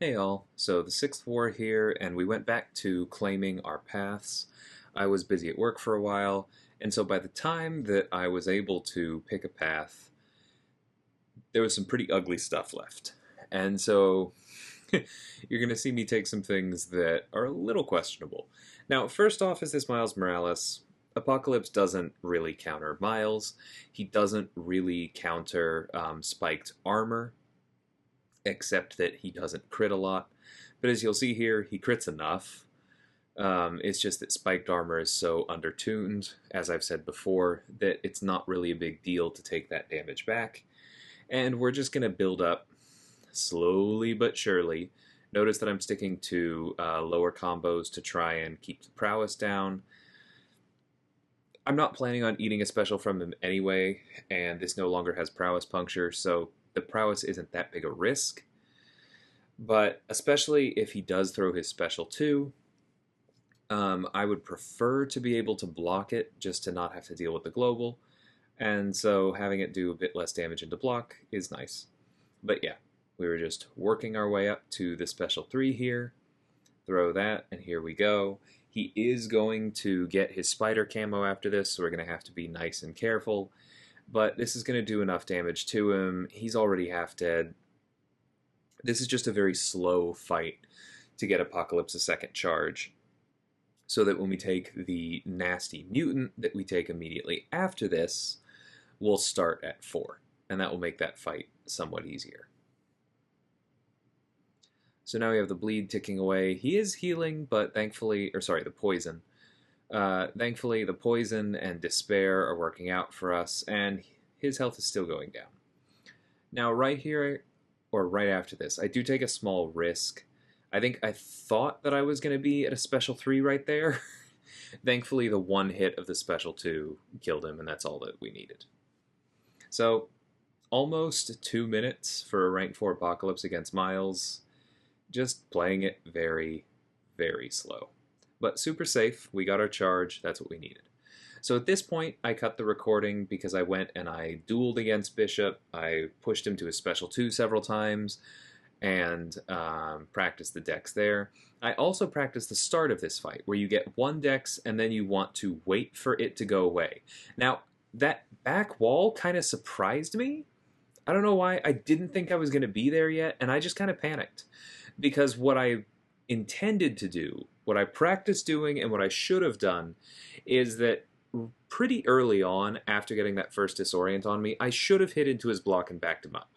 Hey all, so the sixth war here, and we went back to claiming our paths. I was busy at work for a while, and so by the time that I was able to pick a path, there was some pretty ugly stuff left. And so you're going to see me take some things that are a little questionable. Now, first off is this Miles Morales. Apocalypse doesn't really counter Miles. He doesn't really counter spiked armor, except that he doesn't crit a lot. But as you'll see here, he crits enough. It's just that spiked armor is so undertuned, as I've said before, that it's not really a big deal to take that damage back. And we're just going to build up slowly but surely. Notice that I'm sticking to lower combos to try and keep the prowess down. I'm not planning on eating a special from him anyway, and this no longer has prowess puncture, so the prowess isn't that big a risk. But especially if he does throw his special too, I would prefer to be able to block it just to not have to deal with the global. And so having it do a bit less damage into block is nice. But yeah, we were just working our way up to the special 3 here. Throw that, and here we go. He is going to get his spider camo after this, so we're going to have to be nice and careful. But this is going to do enough damage to him. He's already half dead. This is just a very slow fight to get Apocalypse a second charge, so that when we take the nasty mutant that we take immediately after this, we'll start at 4, and that will make that fight somewhat easier. So now we have the bleed ticking away. He is healing, but thankfully, the poison. Thankfully, the poison and despair are working out for us, and his health is still going down. Now, right here, or right after this, I do take a small risk. I thought that I was going to be at a special 3 right there. Thankfully, the one hit of the special 2 killed him, and that's all that we needed. So, almost 2 minutes for a rank 4 Apocalypse against Miles. Just playing it very, very slow. But super safe. We got our charge. That's what we needed. So at this point, I cut the recording because I went and I dueled against Bishop. I pushed him to his special 2 several times and practiced the dex there. I also practiced the start of this fight, where you get 1 dex and then you want to wait for it to go away. Now, that back wall kind of surprised me. I don't know why. I didn't think I was going to be there yet, and I just kind of panicked. Because what I intended to do, what I practiced doing, and what I should have done, is that pretty early on, after getting that first disorient on me, I should have hit into his block and backed him up.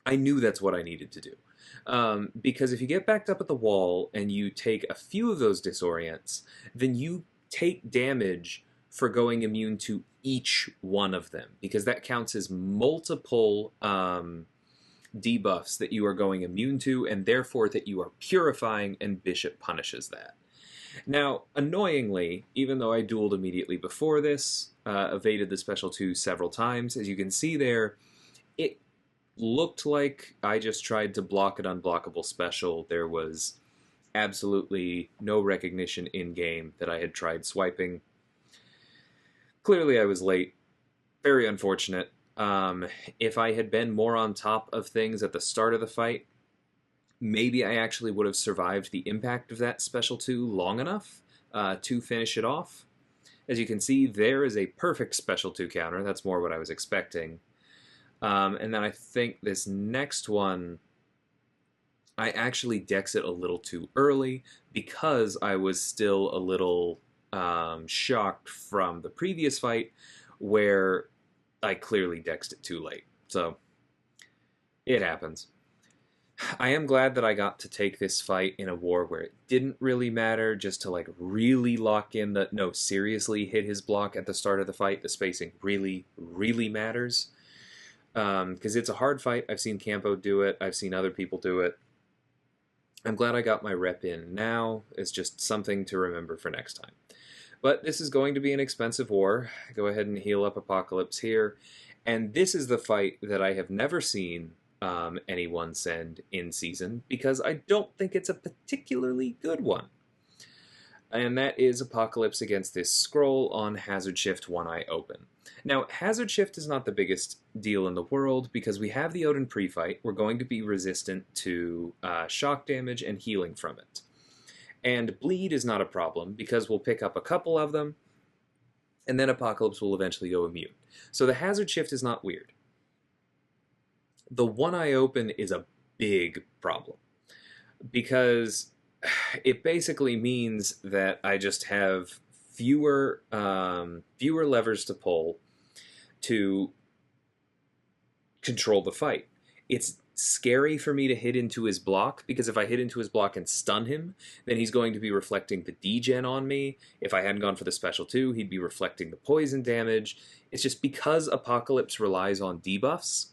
I knew that's what I needed to do. Because if you get backed up at the wall and you take a few of those disorients, then you take damage for going immune to each one of them, because that counts as multiple debuffs that you are going immune to, and therefore that you are purifying, and Bishop punishes that. Now, annoyingly, even though I dueled immediately before this, evaded the special 2 several times, as you can see there, it looked like I just tried to block an unblockable special. There was absolutely no recognition in-game that I had tried swiping. Clearly I was late. Very unfortunate. If I had been more on top of things at the start of the fight, maybe I actually would have survived the impact of that special 2 long enough to finish it off. As you can see, there is a perfect special 2 counter. That's more what I was expecting. And then I think this next one, I actually dex it a little too early because I was still a little shocked from the previous fight where I clearly dexed it too late. So, it happens. I am glad that I got to take this fight in a war where it didn't really matter, just to like really lock in that, no, seriously hit his block at the start of the fight. The spacing really, really matters. Because it's a hard fight. I've seen Campo do it. I've seen other people do it. I'm glad I got my rep in now. It's just something to remember for next time. But this is going to be an expensive war. Go ahead and heal up Apocalypse here. And this is the fight that I have never seen anyone send in season, because I don't think it's a particularly good one. and that is Apocalypse against this Skrull on Hazard Shift One Eye Open. Now, Hazard Shift is not the biggest deal in the world because we have the Odin pre-fight. We're going to be resistant to shock damage and healing from it. And bleed is not a problem because we'll pick up a couple of them, and then Apocalypse will eventually go immune. So the Hazard Shift is not weird. The One Eye Open is a big problem because it basically means that I just have fewer levers to pull to control the fight. It's scary for me to hit into his block, because if I hit into his block and stun him, then he's going to be reflecting the degen on me. If I hadn't gone for the special 2, he'd be reflecting the poison damage. It's just because Apocalypse relies on debuffs,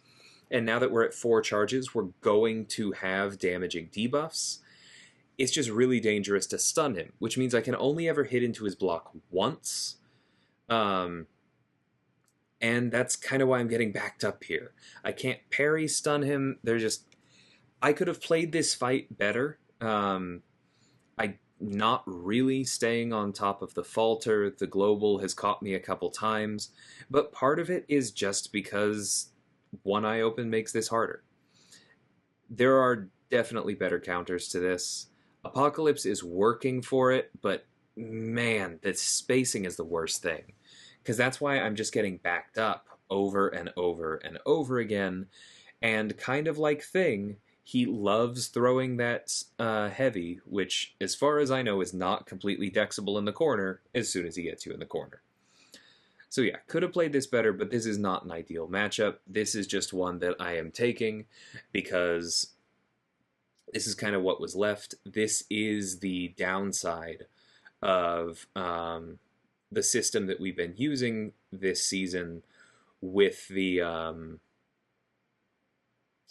and now that we're at 4 charges, we're going to have damaging debuffs. It's just really dangerous to stun him, which means I can only ever hit into his block once. And that's kind of why I'm getting backed up here. I can't parry stun him. I could have played this fight better. I'm not really staying on top of the falter. The global has caught me a couple times, but part of it is just because One Eye Open makes this harder. There are definitely better counters to this. Apocalypse is working for it, but man, the spacing is the worst thing. Because that's why I'm just getting backed up over and over and over again. And kind of like Thing, he loves throwing that heavy, which, as far as I know, is not completely dexable in the corner as soon as he gets you in the corner. So yeah, could have played this better, but this is not an ideal matchup. This is just one that I am taking because this is kind of what was left. This is the downside of the system that we've been using this season with the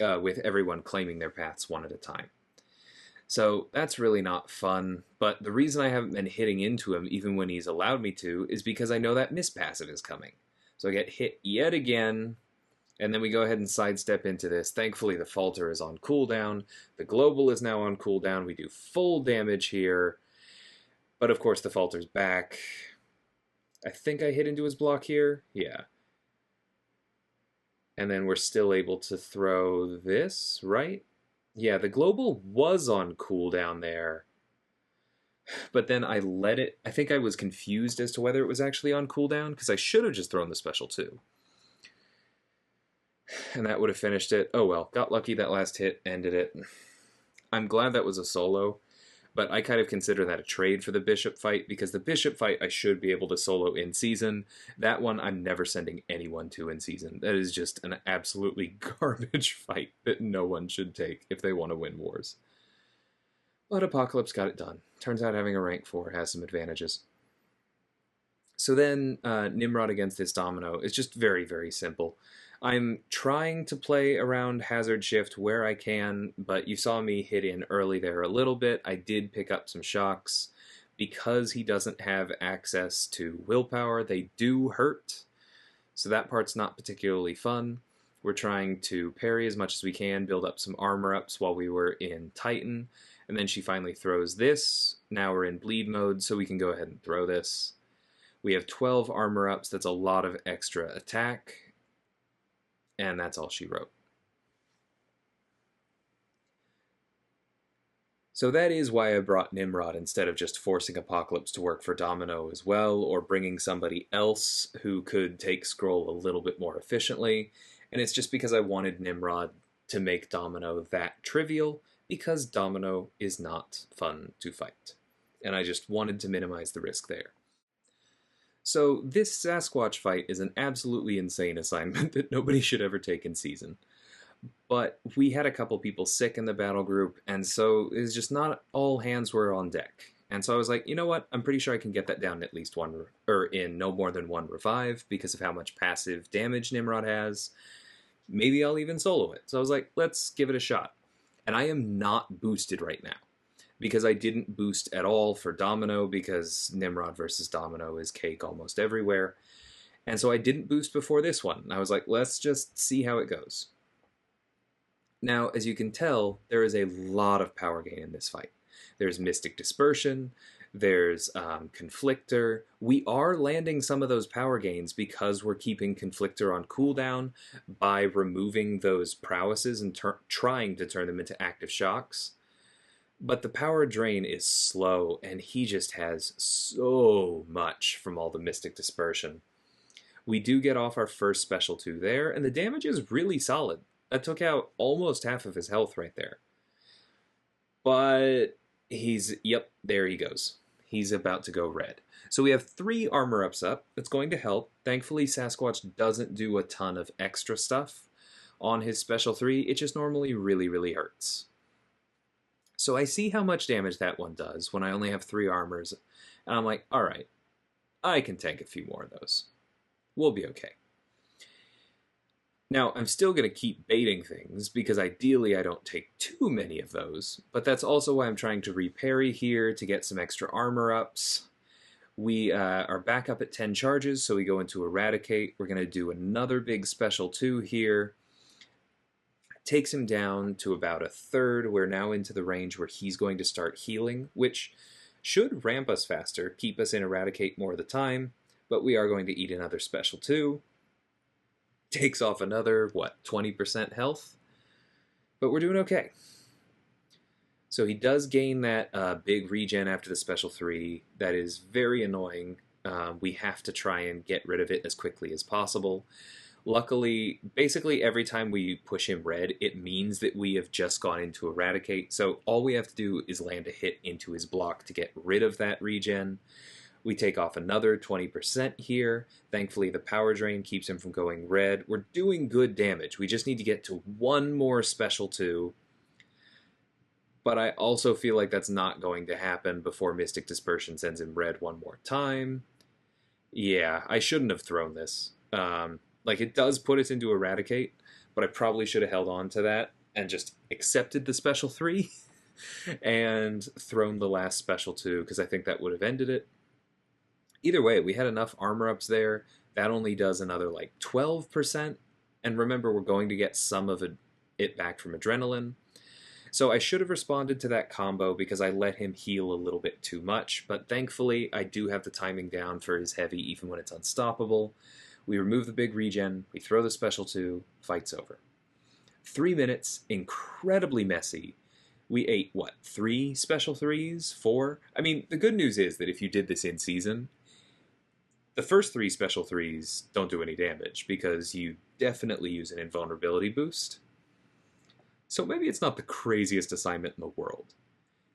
with everyone claiming their paths one at a time. So that's really not fun, but the reason I haven't been hitting into him even when he's allowed me to is because I know that miss passive is coming. So I get hit yet again, and then we go ahead and sidestep into this. Thankfully the falter is on cooldown, the global is now on cooldown, we do full damage here, but of course the falter's back. I think I hit into his block here. Yeah. And then we're still able to throw this, right? Yeah, the global was on cooldown there. But then I let it... I think I was confused as to whether it was actually on cooldown, because I should have just thrown the special 2. And that would have finished it. Oh well, got lucky that last hit ended it. I'm glad that was a solo. But I kind of consider that a trade for the Bishop fight, because the Bishop fight I should be able to solo in season. That one I'm never sending anyone to in season. That is just an absolutely garbage fight that no one should take if they want to win wars. But Apocalypse got it done. Turns out having a rank 4 has some advantages. So then Nimrod against this Domino is just very, very simple. I'm trying to play around Hazard Shift where I can, but you saw me hit in early there a little bit. I did pick up some shocks. Because he doesn't have access to willpower, they do hurt. So that part's not particularly fun. We're trying to parry as much as we can, build up some armor ups while we were in Titan. And then she finally throws this. Now we're in bleed mode, so we can go ahead and throw this. We have 12 armor ups. That's a lot of extra attack. And that's all she wrote. So that is why I brought Nimrod instead of just forcing Apocalypse to work for Domino as well, or bringing somebody else who could take Skrull a little bit more efficiently. And it's just because I wanted Nimrod to make Domino that trivial, because Domino is not fun to fight. And I just wanted to minimize the risk there. So this Sasquatch fight is an absolutely insane assignment that nobody should ever take in season. But we had a couple people sick in the battle group, and so it's just not all hands were on deck. And so I was like, you know what, I'm pretty sure I can get that down at least one, or in no more than one revive, because of how much passive damage Nimrod has. Maybe I'll even solo it. So I was like, let's give it a shot. And I am not boosted right now, because I didn't boost at all for Domino, because Nimrod versus Domino is cake almost everywhere. And so I didn't boost before this one. I was like, let's just see how it goes. Now, as you can tell, there is a lot of power gain in this fight. There's Mystic Dispersion, There's Conflictor. We are landing some of those power gains because we're keeping Conflictor on cooldown by removing those prowesses and trying to turn them into active shocks. But the power drain is slow, and he just has so much from all the Mystic Dispersion. We do get off our first special 2 there, and the damage is really solid. That took out almost half of his health right there. But yep, there he goes. He's about to go red. So we have 3 armor ups up. That's going to help. Thankfully, Sasquatch doesn't do a ton of extra stuff on his special 3. It just normally really, really hurts. So I see how much damage that one does when I only have 3 armors. And I'm like, alright, I can tank a few more of those. We'll be okay. Now, I'm still going to keep baiting things, because ideally I don't take too many of those, but that's also why I'm trying to reparry here to get some extra armor ups. We are back up at 10 charges, so we go into Eradicate. We're going to do another big special 2 here. Takes him down to about a third. We're now into the range where he's going to start healing, which should ramp us faster, keep us in Eradicate more of the time, but we are going to eat another special 2. Takes off another, 20% health? But we're doing okay. So he does gain that big regen after the special 3. That is very annoying. We have to try and get rid of it as quickly as possible. Luckily, basically every time we push him red, it means that we have just gone into Eradicate. So all we have to do is land a hit into his block to get rid of that regen. We take off another 20% here. Thankfully, the power drain keeps him from going red. We're doing good damage. We just need to get to 1 more special 2. But I also feel like that's not going to happen before Mystic Dispersion sends him red 1 more time. Yeah, I shouldn't have thrown this. It does put us into Eradicate, but I probably should have held on to that and just accepted the special 3 and thrown the last special 2, because I think that would have ended it. Either way, we had enough armor ups there. That only does another 12%. And remember, we're going to get some of it back from Adrenaline. So I should have responded to that combo because I let him heal a little bit too much. But thankfully, I do have the timing down for his heavy even when it's unstoppable. We remove the big regen. We throw the special 2. Fight's over. 3 minutes. Incredibly messy. We ate, 3 special 3s? 4? I mean, the good news is that if you did this in season, the first 3 special 3s don't do any damage, because you definitely use an invulnerability boost. So maybe it's not the craziest assignment in the world.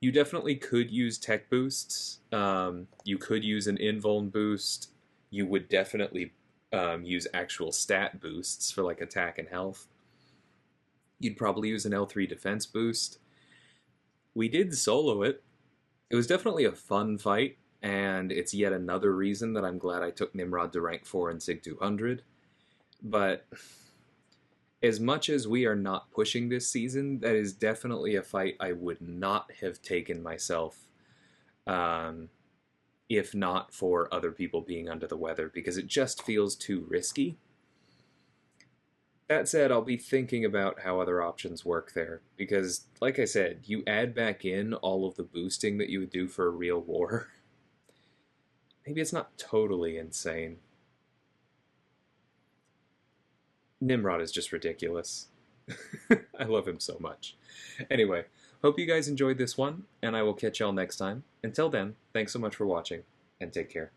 You definitely could use tech boosts. You could use an invuln boost. You would definitely use actual stat boosts for attack and health. You'd probably use an L3 defense boost. We did solo it. It was definitely a fun fight. And it's yet another reason that I'm glad I took Nimrod to rank 4 in Sig 200. But as much as we are not pushing this season, that is definitely a fight I would not have taken myself if not for other people being under the weather, because it just feels too risky. That said, I'll be thinking about how other options work there, because, like I said, you add back in all of the boosting that you would do for a real war. Maybe it's not totally insane. Nimrod is just ridiculous. I love him so much. Anyway, hope you guys enjoyed this one, and I will catch y'all next time. Until then, thanks so much for watching, and take care.